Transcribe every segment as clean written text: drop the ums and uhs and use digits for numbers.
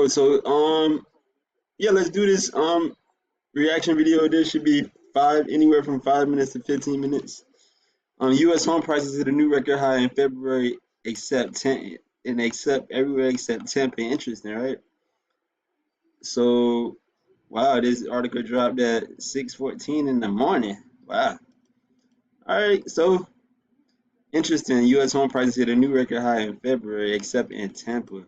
So yeah, let's do this reaction video. This should be anywhere from 5 minutes to 15 minutes. U.S. home prices hit a new record high in February, except everywhere except Tampa. Interesting, right? So, wow, this article dropped at 6:14 in the morning. Wow. All right, so interesting. U.S. home prices hit a new record high in February, except in Tampa,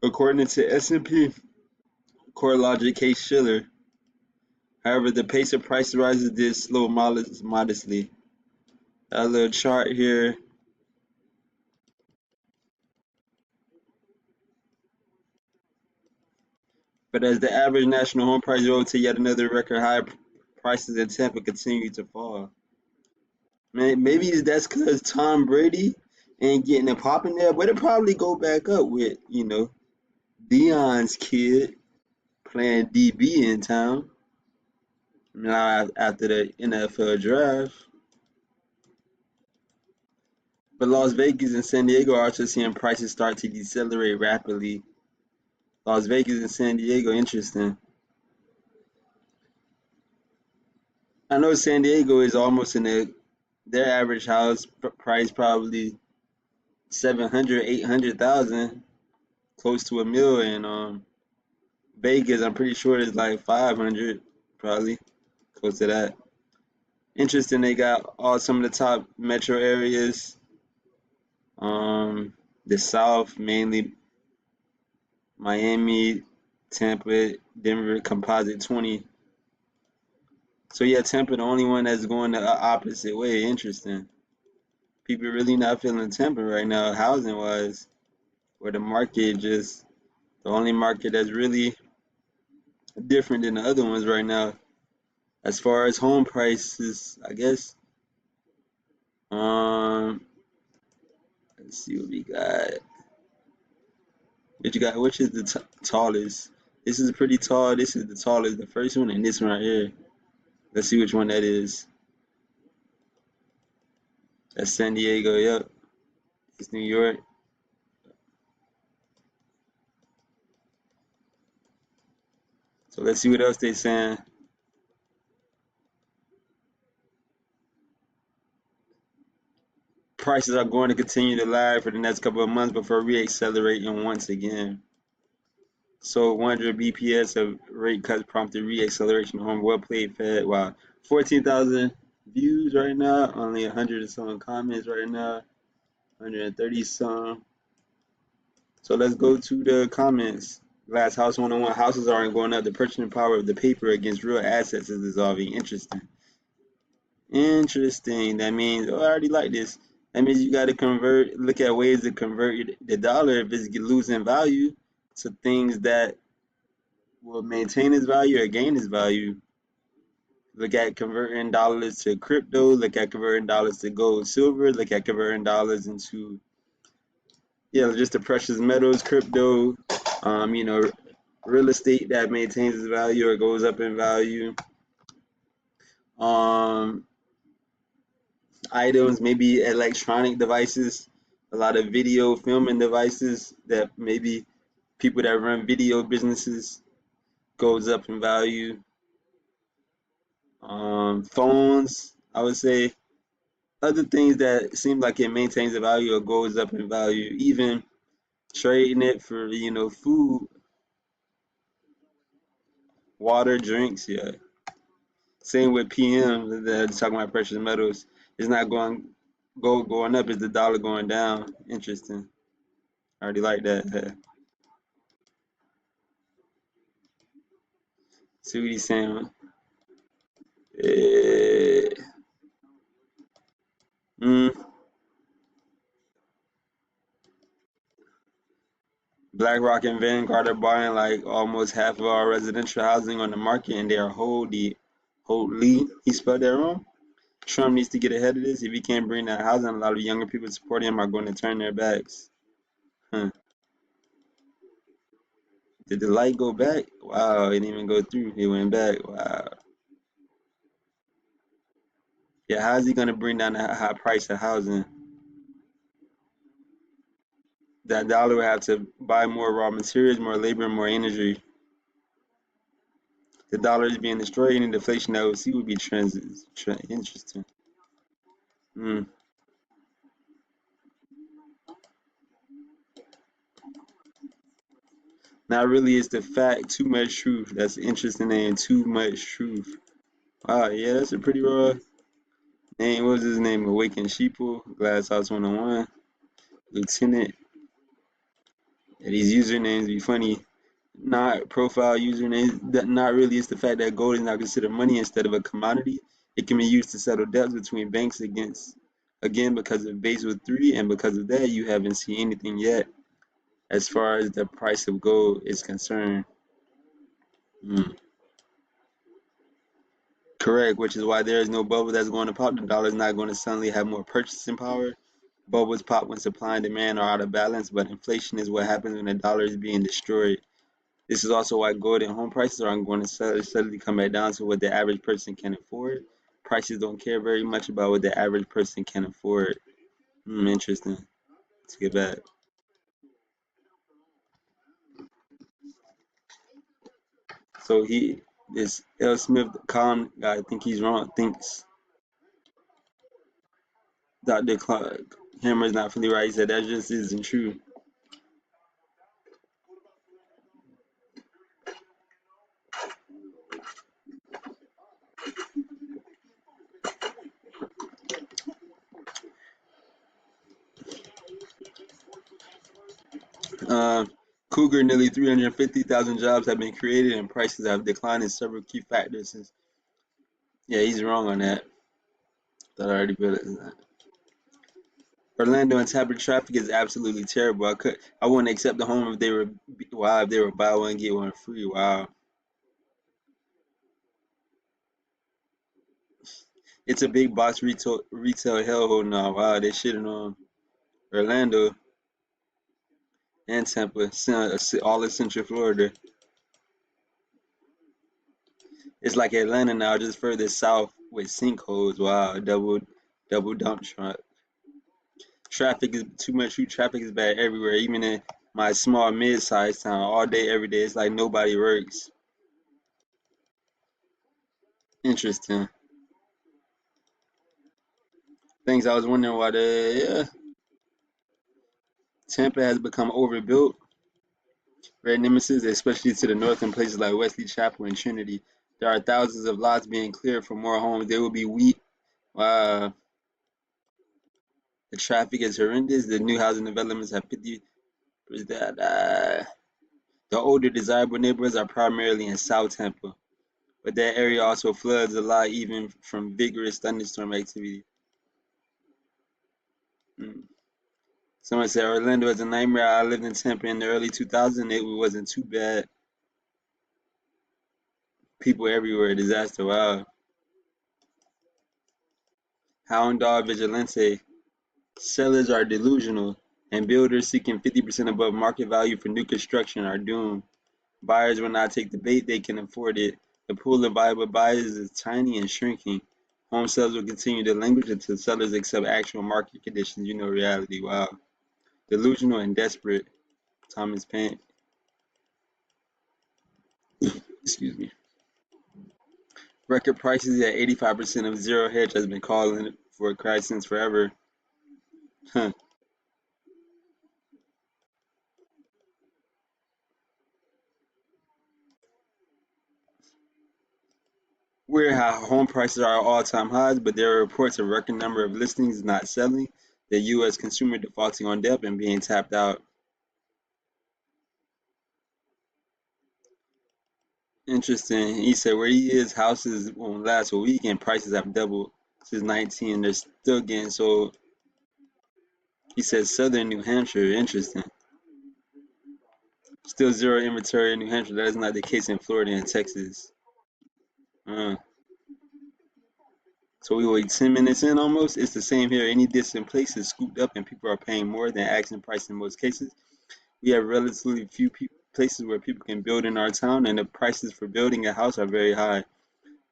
according to S&P CoreLogic Case Shiller. However, the pace of price rises did slow modestly. A little chart here. But as the average national home price rose to yet another record high, prices in Tampa continue to fall. Maybe that's because Tom Brady ain't getting it popping there, but it probably go back up with, Dion's kid playing DB in town now after the NFL draft. But Las Vegas and San Diego are also seeing prices start to decelerate rapidly. Las Vegas and San Diego, interesting. I know San Diego is almost in their average house price probably 700, 800,000, close to a million. Vegas, I'm pretty sure it's like 500, probably close to that. Interesting, they got all some of the top metro areas. The South, mainly Miami, Tampa, Denver, composite 20. So yeah, Tampa, the only one that's going the opposite way. Interesting. People really not feeling Tampa right now, housing wise, where the market just the only market that's really different than the other ones right now. As far as home prices, I guess. Um, let's see what we got. What you got? Which is the tallest? This is pretty tall. This is the tallest. The first one and this one right here. Let's see which one that is. That's San Diego. Yep. It's New York. So let's see what else they saying. Prices are going to continue to lag for the next couple of months before re-accelerating once again. So 100 BPS of rate cuts prompted re-acceleration on well played Fed. Wow, 14,000 views right now, only 100 and some comments right now, 130 some. So let's go to the comments. Glass House 101, houses aren't going up. The purchasing power of the paper against real assets is dissolving. Interesting. Interesting. That means, oh, I already like this. That means you got to look at ways to convert the dollar if it's losing value to things that will maintain its value or gain its value. Look at converting dollars to crypto. Look at converting dollars to gold, silver. Look at converting dollars into, just the precious metals, crypto, real estate that maintains its value or goes up in value. Items, maybe electronic devices, a lot of video filming devices that maybe people that run video businesses goes up in value. Phones, I would say. Other things that seem like it maintains the value or goes up in value. Even trading it for food, water, drinks. Yeah. Same with PM. That talking about precious metals. It's not going up. It's the dollar going down. Interesting. I already like that. See what he's saying. Eh, mm, BlackRock and Vanguard are buying like almost half of our residential housing on the market, and they are wholly. He spelled that wrong. Trump needs to get ahead of this. If he can't bring that housing, a lot of younger people supporting him are going to turn their backs. Huh. Did the light go back? Wow, it didn't even go through. It went back. Wow. Yeah, how's he going to bring down the high price of housing? That dollar would have to buy more raw materials, more labor, and more energy. The dollar is being destroyed, and deflation that we see would be interesting. Mm. Not really, it's the fact. Too much truth. That's interesting and too much truth. Wow, yeah, that's a pretty raw name. What was his name? Awakened Sheeple, Glass House 101, Lieutenant. Yeah, these usernames be funny. Not profile usernames. That not really. It's the fact that gold is now considered money instead of a commodity. It can be used to settle debts between banks again, because of Basel III, and because of that, you haven't seen anything yet as far as the price of gold is concerned. Mm. Correct, which is why there is no bubble that's going to pop. The dollar is not going to suddenly have more purchasing power. Bubbles pop when supply and demand are out of balance, but inflation is what happens when the dollar is being destroyed. This is also why gold and home prices are going to suddenly come back down to what the average person can afford. Prices don't care very much about what the average person can afford. Interesting. Let's get back. So this L. Smith, the column guy, I think he's wrong, thinks Dr. Clark Hammer is not fully right. He said that just isn't true. Uh, Cougar, nearly 350,000 jobs have been created and prices have declined in several key factors since. Yeah, he's wrong on that. Thought I already realized that. Orlando and Tampa traffic is absolutely terrible. I wouldn't accept the home if they were buy one get one free. Wow, it's a big box retail hellhole now. Wow, they shitting on Orlando and Tampa, all of Central Florida. It's like Atlanta now, just further south with sinkholes. Wow, double dump truck. Traffic is too much. Traffic is bad everywhere, even in my small mid-sized town. All day, every day, it's like nobody works. Interesting. Things I was wondering why Tampa has become overbuilt. Red Nemesis, especially to the north in places like Wesley Chapel and Trinity. There are thousands of lots being cleared for more homes. There will be wheat. Wow. The traffic is horrendous. The new housing developments have 50%. The older desirable neighborhoods are primarily in South Tampa, but that area also floods a lot even from vigorous thunderstorm activity. Mm. Someone said Orlando is a nightmare. I lived in Tampa in the early 2000s. It wasn't too bad. People everywhere. Disaster. Wow. Hound dog vigilante. Sellers are delusional, and builders seeking 50% above market value for new construction are doomed. Buyers will not take the bait, they can afford it. The pool of viable buyers is tiny and shrinking. Home sales will continue to languish until sellers accept actual market conditions. You know reality. Wow. Delusional and desperate. Thomas Paine. Excuse me. Record prices at 85% of zero hedge has been calling for a crash since forever. Huh. Weird how home prices are at all-time highs, but there are reports of record number of listings not selling, the U.S. consumer defaulting on debt and being tapped out. Interesting. He said where he is, houses won't last a week and prices have doubled since 19. They're still getting sold. He said southern New Hampshire. Interesting. Still zero inventory in New Hampshire. That is not the case in Florida and Texas. Uh, so we wait 10 minutes in almost. It's the same here. Any distant place is scooped up and people are paying more than asking price in most cases. We have relatively few places where people can build in our town, and the prices for building a house are very high.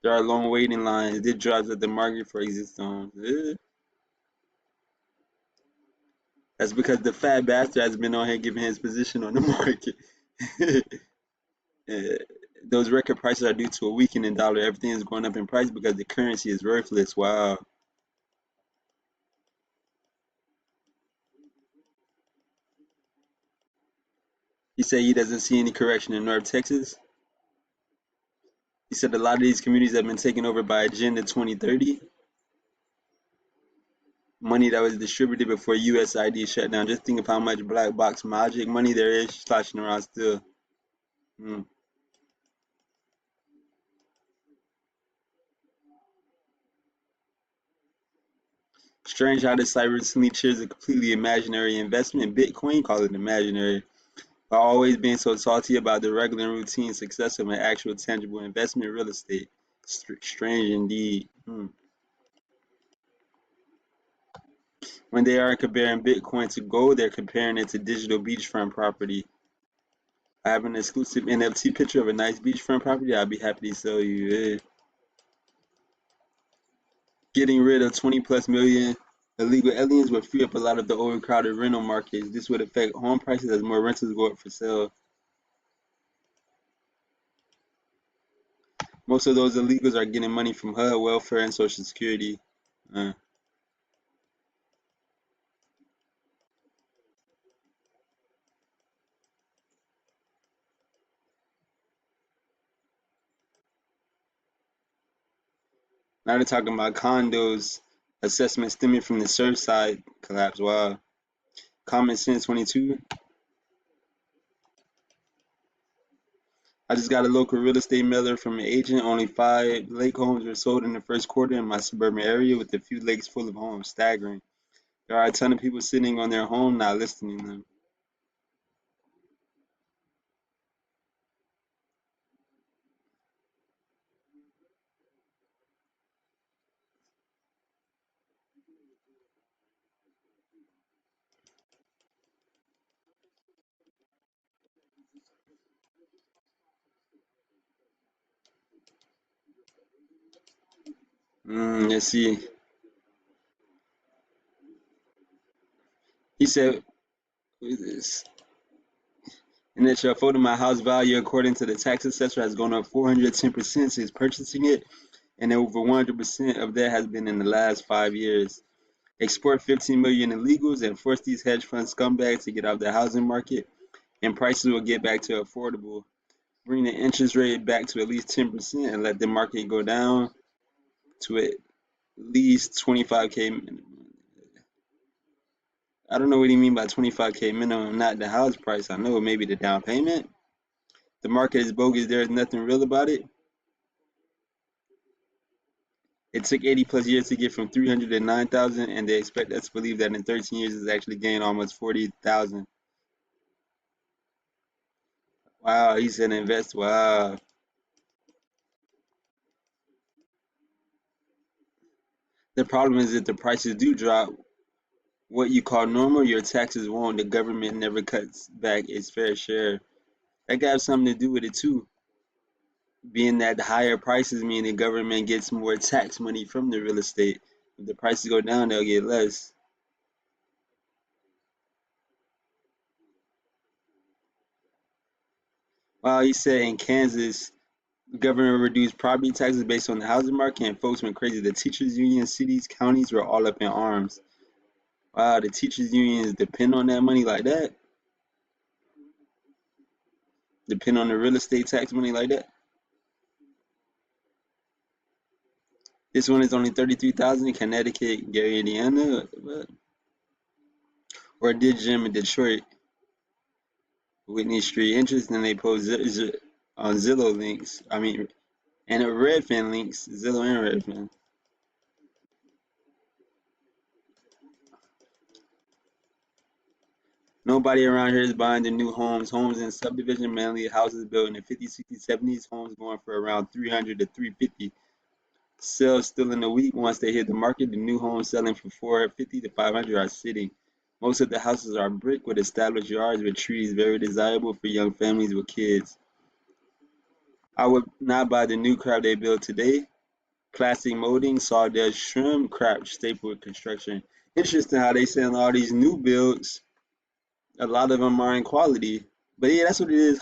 There are long waiting lines. This drives up the market for existing homes. That's because the fat bastard has been on here giving his position on the market. Uh, those record prices are due to a weakening dollar. Everything is going up in price because the currency is worthless. Wow. He said he doesn't see any correction in North Texas. He said a lot of these communities have been taken over by Agenda 2030, money that was distributed before USID shut down. Just think of how much black box magic money there is sloshing around still. Hmm. Strange how this site recently cheers a completely imaginary investment. Bitcoin, call it imaginary, while always being so salty about the regular and routine success of an actual tangible investment real estate. Strange indeed. Hmm. When they aren't comparing Bitcoin to gold, they're comparing it to digital beachfront property. I have an exclusive NFT picture of a nice beachfront property. I'd be happy to sell you. Getting rid of 20 plus million illegal aliens would free up a lot of the overcrowded rental markets. This would affect home prices as more renters go up for sale. Most of those illegals are getting money from HUD, welfare, and Social Security. Uh, Now they're talking about condos assessment stemming from the Surfside collapse. Wow. Common Sense 22. I just got a local real estate mailer from an agent. Only 5 lake homes were sold in the first quarter in my suburban area, with a few lakes full of homes. Staggering. There are a ton of people sitting on their home not listing them. Let's see. He said, "What is this? In that your photo, my house value, according to the tax assessor, has gone up 410% since purchasing it, and over 100% of that has been in the last 5 years. Export 15 million illegals and force these hedge fund scumbags to get out of the housing market, and prices will get back to affordable. Bring the interest rate back to at least 10% and let the market go down to at least 25K minimum." I don't know what he mean by 25K minimum, not the house price. I know maybe the down payment. The market is bogus. There's nothing real about it. It took 80 plus years to get from 300 to 9,000, and they expect us to believe that in 13 years it's actually gained almost 40,000. Wow, he said invest. Wow. The problem is that the prices do drop. What you call normal, your taxes won't. The government never cuts back its fair share. That got something to do with it too. Being that the higher prices mean the government gets more tax money from the real estate. If the prices go down, they'll get less. Wow, he said in Kansas, the government reduced property taxes based on the housing market, and folks went crazy. The teachers' union, cities, counties were all up in arms. Wow, the teachers' unions depend on that money like that? Depend on the real estate tax money like that? This one is only 33,000 in Connecticut, Gary, Indiana, or did Jim in Detroit, Whitney Street. Interesting, they post on Zillow links. I mean, and Redfin links, Zillow and Redfin. Nobody around here is buying the new homes. Homes in subdivision, mainly houses built in the 50s, 60s, 70s. Homes going for around 300 to 350. Sales still in the week. Once they hit the market, the new homes selling for 450 to 500 are sitting. Most of the houses are brick with established yards with trees, very desirable for young families with kids. I would not buy the new crap they build today. Plastic molding, sawdust, trim, crap, staple with construction. Interesting how they saying all these new builds, a lot of them are in quality. But yeah, that's what it is.